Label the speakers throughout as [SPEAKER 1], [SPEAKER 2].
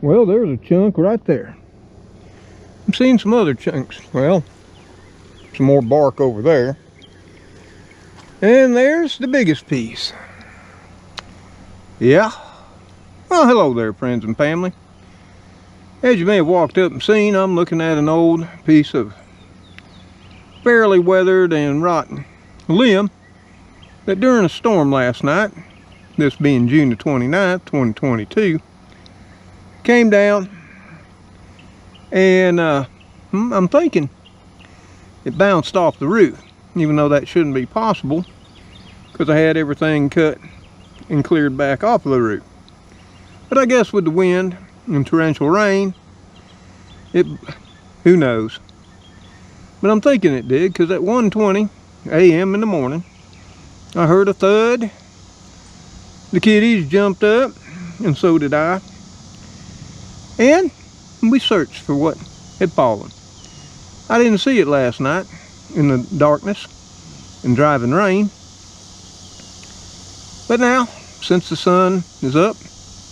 [SPEAKER 1] Well, there's a chunk right there. I'm seeing some other chunks. Well, some more bark over there. And there's the biggest piece. Yeah. Well, hello there, friends and family. As you may have walked up and seen, I'm looking at an old piece of fairly weathered and rotten limb that during a storm last night, this being June the 29th, 2022, came down, and I'm thinking it bounced off the roof, even though that shouldn't be possible because I had everything cut and cleared back off of the roof. But I guess with the wind and torrential rain, who knows. But I'm thinking it did, because at 1:20 a.m. in the morning, I heard a thud. The kitties jumped up, and so did I. And we searched for what had fallen. I didn't see it last night in the darkness and driving rain. But now, since the sun is up,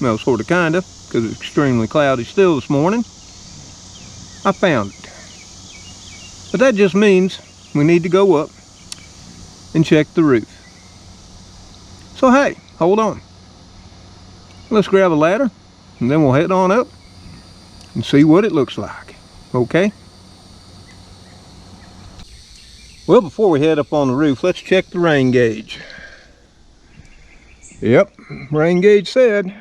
[SPEAKER 1] well, sort of, kind of, because it's extremely cloudy still this morning, I found it. But that just means we need to go up and check the roof. So hey, hold on. Let's grab a ladder and then we'll head on up and see what it looks like. Okay? Well, before we head up on the roof, let's check the rain gauge. Yep, rain gauge said,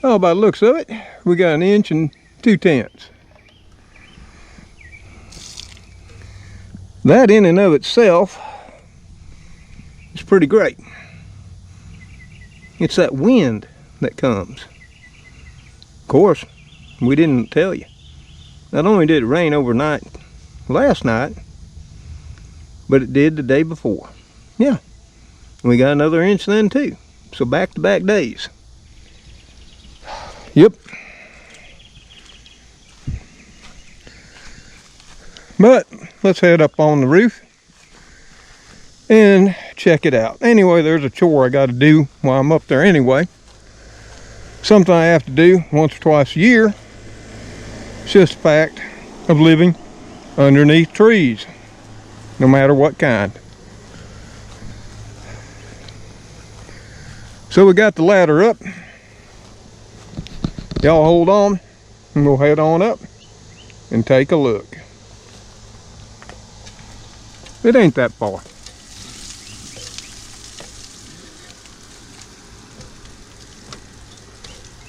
[SPEAKER 1] oh, by the looks of it, we got 1 inch and 2/10. That in and of itself is pretty great. It's that wind that comes. Of course, we didn't tell you. Not only did it rain overnight last night, but it did the day before. Yeah, we got another inch then too. So back-to-back days. Yep. But let's head up on the roof and check it out. Anyway, there's a chore I got to do while I'm up there anyway. Something I have to do once or twice a year. It's just a fact of living underneath trees, no matter what kind. So we got the ladder up. Y'all hold on and we'll head on up and take a look. It ain't that far.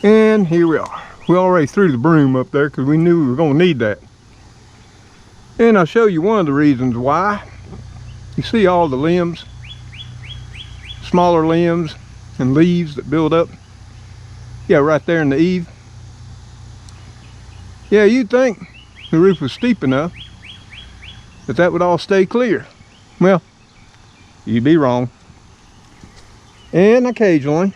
[SPEAKER 1] And here we are. We already threw the broom up there because we knew we were going to need that. And I'll show you one of the reasons why. You see all the limbs, smaller limbs and leaves that build up? Yeah, right there in the eave. Yeah, you'd think the roof was steep enough that would all stay clear. Well, you'd be wrong. And occasionally,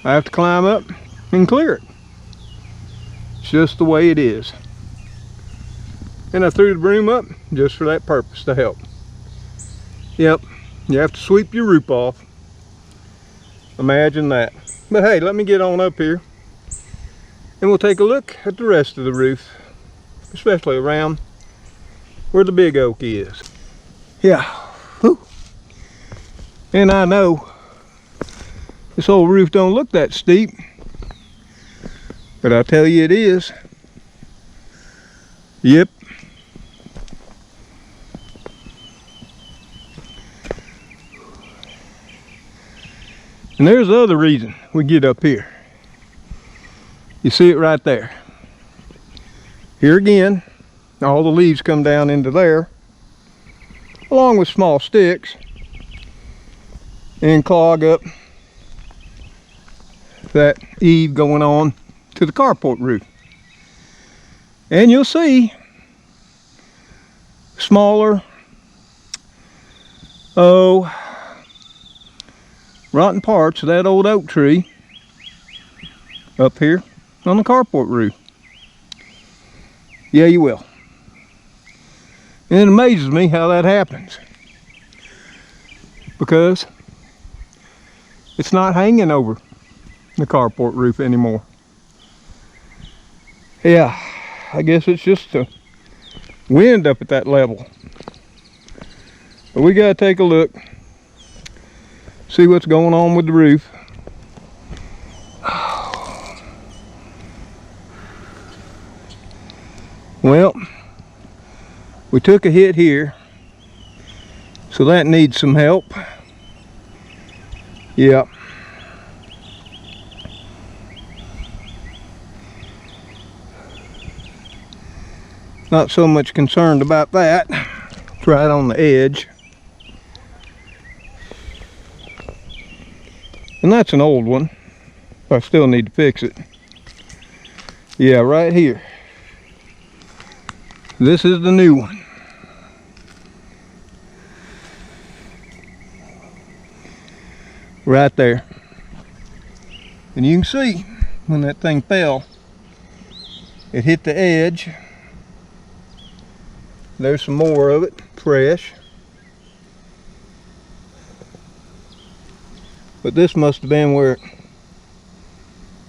[SPEAKER 1] I have to climb up and clear it. It's just the way it is. And I threw the broom up just for that purpose, to help. Yep, you have to sweep your roof off. Imagine that. But hey, let me get on up here and we'll take a look at the rest of the roof, especially around where the big oak is. Yeah. Whew. And I know this old roof don't look that steep, but I tell you it is. Yep. And there's the other reason we get up here. You see it right there. Here again, all the leaves come down into there, along with small sticks, and clog up that eave going on to the carport roof. And you'll see smaller, rotten parts of that old oak tree up here on the carport roof. Yeah, you will. And it amazes me how that happens, because it's not hanging over the carport roof anymore. Yeah, I guess it's just the wind up at that level. But we gotta take a look, see what's going on with the roof. Well, we took a hit here, so that needs some help. Yeah. Not so much concerned about that. It's right on the edge. And that's an old one. I still need to fix it. Yeah, right here. This is the new one. Right there. And you can see when that thing fell, it hit the edge. There's some more of it, fresh. But this must have been where it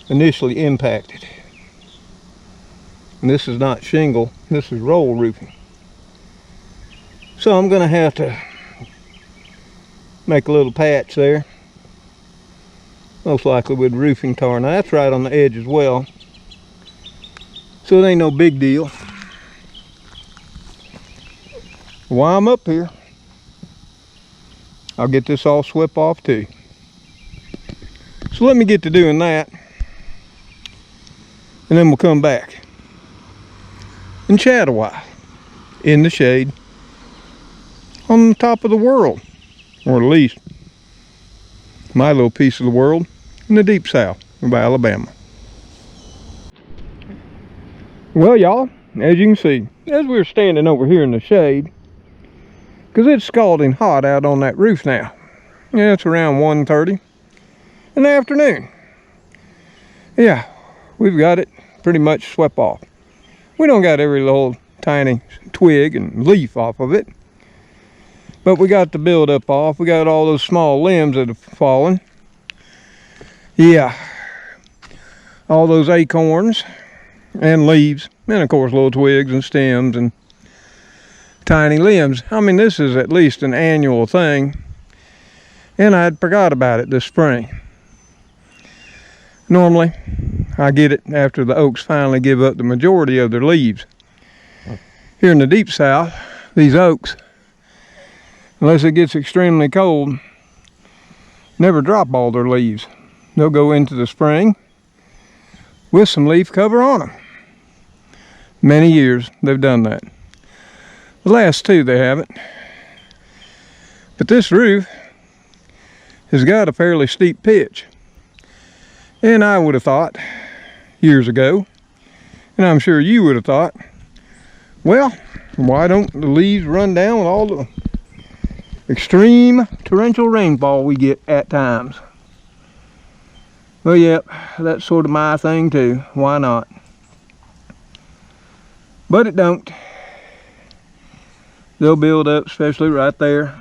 [SPEAKER 1] initially impacted. And this is not shingle, this is roll roofing. So I'm gonna have to make a little patch there. Most likely with roofing tar. Now that's right on the edge as well. So it ain't no big deal. While I'm up here, I'll get this all swept off too. So let me get to doing that, and then we'll come back and chat a while in the shade on the top of the world, or at least my little piece of the world in the deep south of Alabama. Well, y'all, as you can see, as we're standing over here in the shade, because it's scalding hot out on that roof now. Yeah, it's around 1:30 in the afternoon. Yeah, we've got it pretty much swept off. We don't got every little tiny twig and leaf off of it, but we got the buildup off. We got all those small limbs that have fallen. Yeah, all those acorns and leaves, and of course little twigs and stems and tiny limbs. I mean, this is at least an annual thing, and I'd forgot about it this spring. Normally I get it after the oaks finally give up the majority of their leaves. Here in the deep south, these oaks, unless it gets extremely cold, never drop all their leaves. They'll go into the spring with some leaf cover on them. Many years they've done that. The last two they haven't. But this roof has got a fairly steep pitch. And I would have thought years ago, and I'm sure you would have thought, well, why don't the leaves run down with all the extreme torrential rainfall we get at times? Well, yep, that's sort of my thing too. Why not? But it don't. They'll build up, especially right there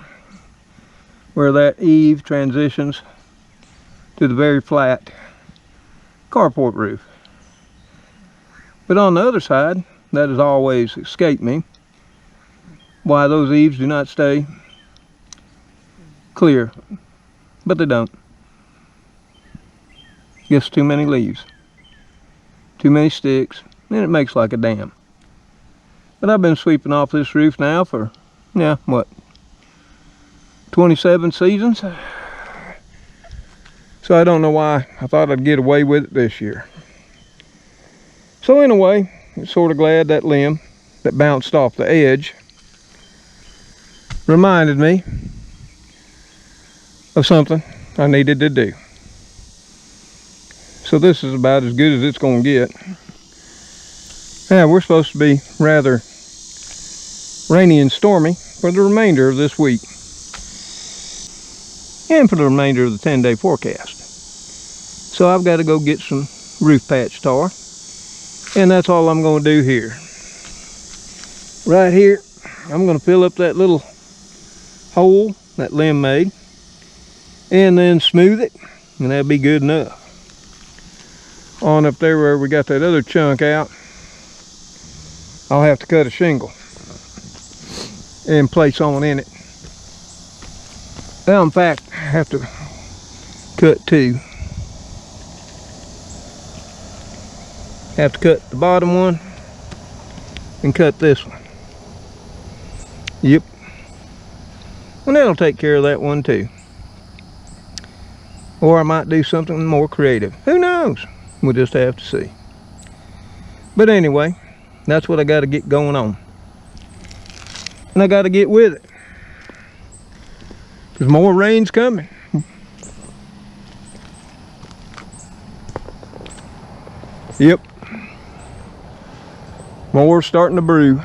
[SPEAKER 1] where that eave transitions to the very flat carport roof. But on the other side, that has always escaped me, why those eaves do not stay clear. But they don't. Gets too many leaves, too many sticks, and it makes like a dam. But I've been sweeping off this roof now for, yeah, what, 27 seasons? So I don't know why I thought I'd get away with it this year. So in a way, I'm sort of glad that limb that bounced off the edge reminded me of something I needed to do. So this is about as good as it's going to get. Yeah, we're supposed to be rather rainy and stormy for the remainder of this week. And for the remainder of the 10-day forecast. So I've got to go get some roof patch tar. And that's all I'm going to do here. Right here, I'm going to fill up that little hole that limb made. And then smooth it. And that'll be good enough. on up there where we got that other chunk out, I'll have to cut a shingle and place on in it. Well, in fact, I have to cut two. Have to cut the bottom one and cut this one. Yep. And that'll take care of that one too. Or I might do something more creative. Who knows? We'll just have to see. But anyway, that's what I got to get going on. And I got to get with it. There's more rain's coming. Yep. More starting to brew.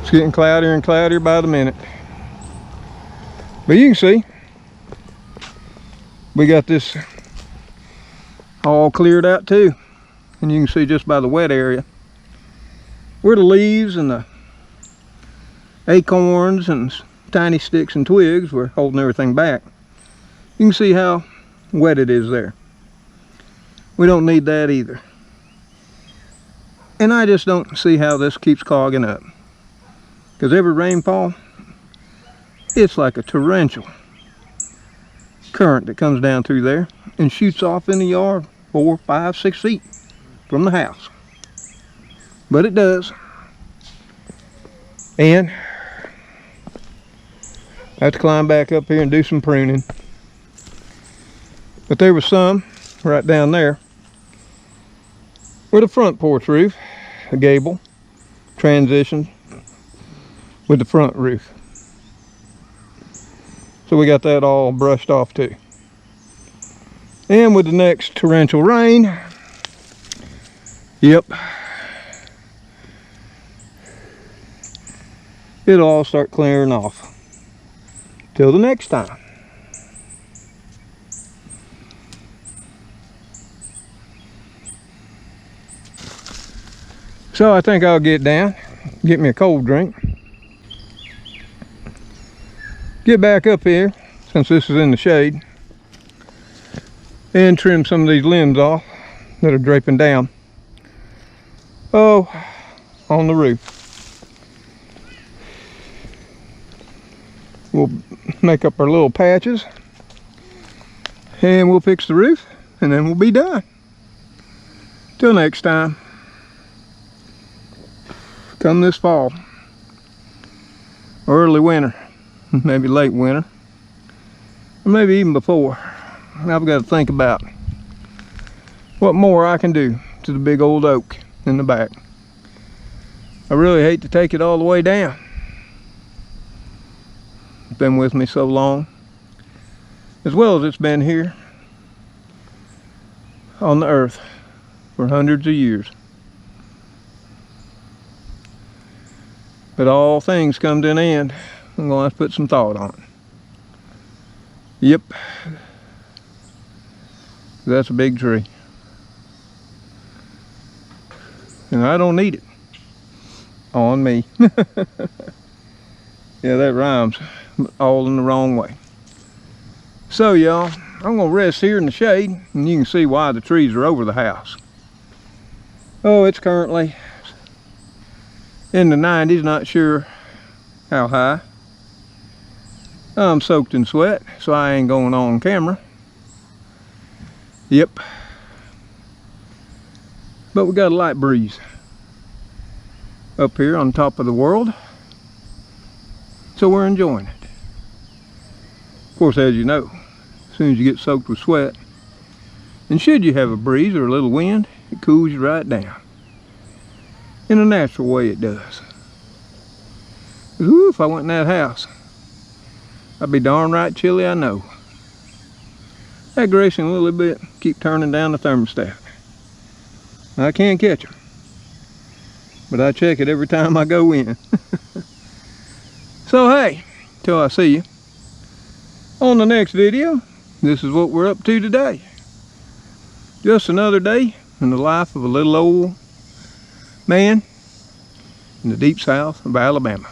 [SPEAKER 1] It's getting cloudier and cloudier by the minute. But you can see, we got this all cleared out too. And you can see just by the wet area where the leaves and the acorns and tiny sticks and twigs were holding everything back. You can see how wet it is there. We don't need that either. And I just don't see how this keeps clogging up. Because every rainfall, it's like a torrential current that comes down through there and shoots off in the yard 4, 5, 6 feet from the house. But it does. And I have to climb back up here and do some pruning. But there was some right down there where the front porch roof, the gable, transitioned with the front roof. So we got that all brushed off too. And with the next torrential rain, yep, it'll all start clearing off. Till the next time. So I think I'll get down, get me a cold drink, get back up here, since this is in the shade, and trim some of these limbs off that are draping down, oh, on the roof. We'll make up our little patches, and we'll fix the roof, and then we'll be done. Till next time. Come this fall, or early winter, maybe late winter, or maybe even before. I've got to think about what more I can do to the big old oak in the back. I really hate to take it all the way down. It's been with me so long, as well as it's been here on the earth for hundreds of years. But all things come to an end. I'm going to have to put some thought on it. Yep. That's a big tree. And I don't need it on me. Yeah, that rhymes all in the wrong way. So y'all, I'm going to rest here in the shade, and you can see why the trees are over the house. Oh, it's currently in the 90s, not sure how high. I'm soaked in sweat, so I ain't going on camera. Yep. But we got a light breeze up here on top of the world, so we're enjoying it. Of course, as you know, as soon as you get soaked with sweat, and should you have a breeze or a little wind, it cools you right down. In a natural way it does. Ooh, if I went in that house, I'd be darn right chilly, I know. That Grayson a little bit, keep turning down the thermostat. I can't catch them, but I check it every time I go in. So hey, till I see you on the next video, this is what we're up to today. Just another day in the life of a little old man in the deep south of Alabama.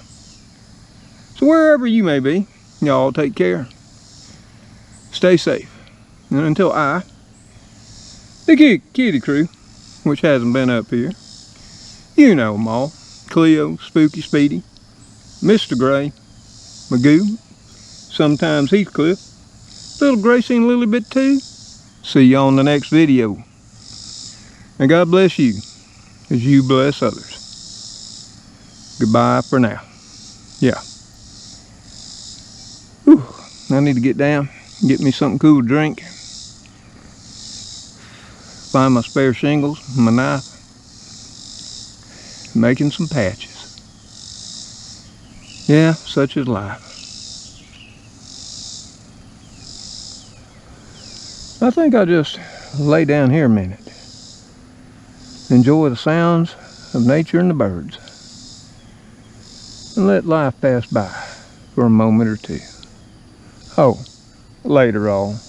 [SPEAKER 1] So wherever you may be, y'all take care. Stay safe. And until I The kitty crew, which hasn't been up here. You know them all. Cleo, Spooky, Speedy, Mr. Gray, Magoo, sometimes Heathcliff, little Gracie and Lilybit too. See you on the next video. And God bless you as you bless others. Goodbye for now. Yeah. Whew. I need to get down, get me something cool to drink. Find my spare shingles, my knife. Making some patches. Yeah, such is life. I think I'll just lay down here a minute. Enjoy the sounds of nature and the birds. And let life pass by for a moment or two. Oh, later all.